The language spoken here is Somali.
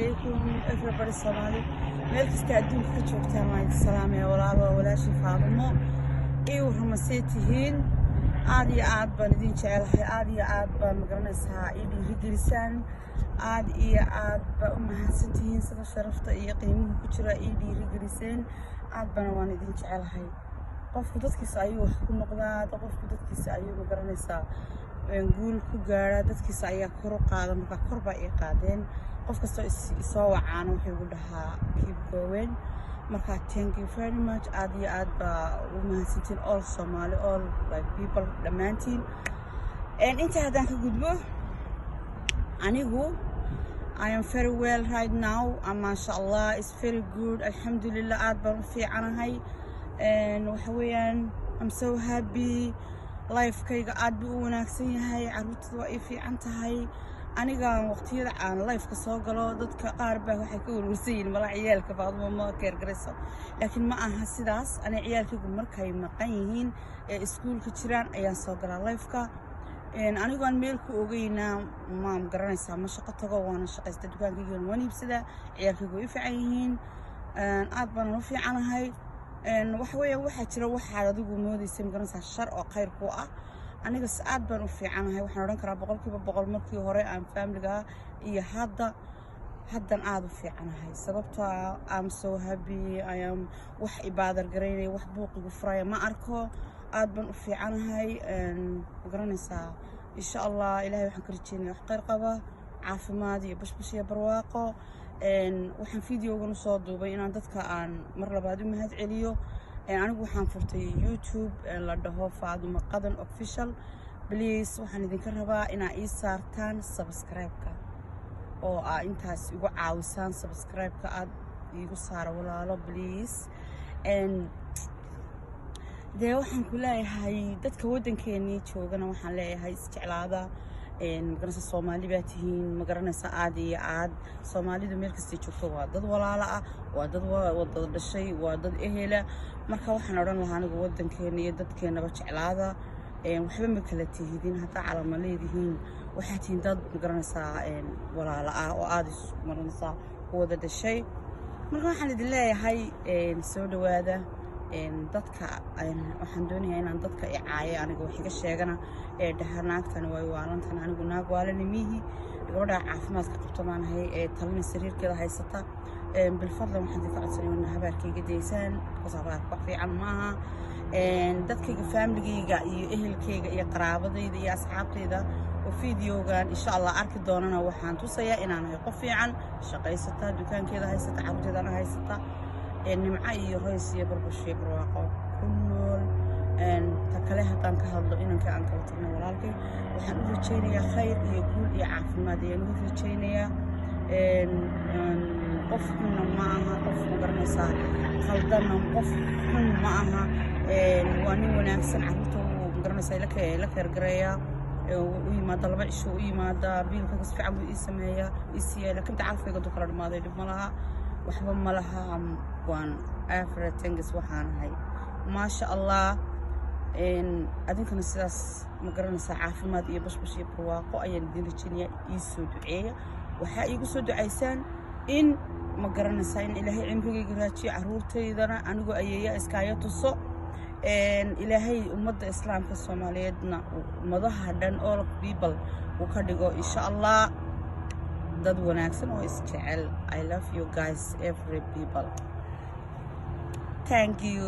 عليكم everybody Somali meel kasta adduunka ka joogtaan waan idin salaamaya walaalo walaashii Faadumo iyo rumaystihiin aad iyo aad baan idin jecelahay aad iyo aad baan magaranaysaa idin higirisan aad iyo aad baan u mahadsantihiin sida sharafta iyo qiimaha ku jira idin higirisan aad baan waan idin jecelahay qofku dadkiisa ayuu wax ku noqdaa qofku dadkiisa ayuu magaranaysaa guul ku gaara dadkiisa ayaa kor u qaada marka kor baa ay qaadeen qof kasta isoo wacaan wuxuu ugu dhahaa keep going marka thank you very much aad iyo aad baa u mahadsantiin all Somali all like people dhamaantiin inta hadaan ka gudbo anigu I am very well right now and mashallah it's very good alhamdulillah aad baan u fiicanahay waxa weeyaan I'm so happy life kayga aad buu u wanaagsan yahay caruurtadu waa ay fiican tahay aniga waqtiyada aan life ka soo galo dadka qaar baa waxay ka warwarsayin malaha ciyaalka Faadumo ma keer garayso laakiin ma aha sidaas ana ciyaalkaygu markay maqan yihiin ee iskuulka jiraan ayaan soo galaa life ka anigu aan meel ku ogeyna ma garanaysaa ma shaqo tago waana shaqaysta dukaankayga waan iibsada ciyaalkaygu way fiican yihiin aad baan u fiicanahay waxa weeye waxa jira waxa adigu moodaysan garanaysaa shar oo khayr ku ah aniga aad baan u fiicanahay waxaan oran karaa boqolkiiba boqol markii hore aan family-ga iyo haddan aad u fiicanahay sababtoo I'm so happy I am wax ibaadar gareynay wax buuqigu furaya ma arko aad baan u fiicanahay garanaysaa insha Allah ilaahay waxaan ka rajeynayaa wax khayr qaba caafimaad iyo bashbash iyo barwaaqo waxaan fiidiyogan soo duubay inaan dadka aan mar labaad u mahad celiyo anigu waxaan furtay YouTube la dhaho Faadumo Qadan official please waxaan idinka rabaa inaa ii saartaan subscribe-ka oo intaas igu caawisaan subscribe-ka aad igu saara walaalo please dee waxaan ku leeyahay dadka waddankeennii joogana waxaan leeyahay isjeclaada magaranaysa Soomaali baa tihiin magaranaysa aad iyo aad Soomaalidu meel kasta joogto waa dad walaalo ah waa dad wada dhashay waa dad ehela marka waxaan oran lahaa anigu waddankeena iyo dadkeenaba jeclaada waxba ma kala tihiin hatta calama leedihiin waxa tihiin dad magaranaysa walaalo ah oo aad magaranaysa wada dhashay marka waxaan idin leeyahay soo dhawaada dadka waxaan doonayaa inaan dadka icaaya aniga wax iga sheegana dhahanaagtan way waalantan anigu naag waalanimihi gabadha caafimaadka qabto maanahay talina sariirkeeda haysata bilfadlan waxaan idinka codsanayaa in habaarkayga deysaan kasabaarka wax fiican maaha dadkayga family-gayga iyo ehelkayga iyo qaraabadayda iyo asxaabtayda oo fiidiyoogan insha Allah arki doonana waxaan tusayaa inaan ahay qof fiican shaqaysata dukaankeeda haysata carruurteedana haysata nimca iyo rays iyo barbashiyo barwaaqo ku nool ta kale haddaan ka hadlo inanka aan kala tagno walaalkay waxaan u rajaynayaa khayr iyo guul iyo caafimaad ayaan u rajaynayaa qof xunna ma aha qof magaranaysaa khaldana qof xun ma aha waa nin wanaagsan carruurta uu magaranaysaa la keergareeyaa u yimaada laba cisho u yimaada biilkaga si fiican buu ii sameeyaa ii siiyaa laakiin tacalfayga duu kala dhamaaday dhib ma laha waxba ma laha waan everything waxaan ahay maasha Allah adinkana sidaas ma garanaysaa caafimaad iyo bashbash iyo barwaaqo ayaan idin rajeynayaa ii soo duceeya waxaa iigu soo ducaysaan in ma garanaysaa in ilaahay cimrigayga raajiyo carruurtaydana anigoo ayeeya iskaayo tuso ilaahay ummadda islaamka Soomaaliyeedna ummadaha dhan all people uu ka dhigo insha Allah dad wanaagsan oo isjecel I love you guys every people thank you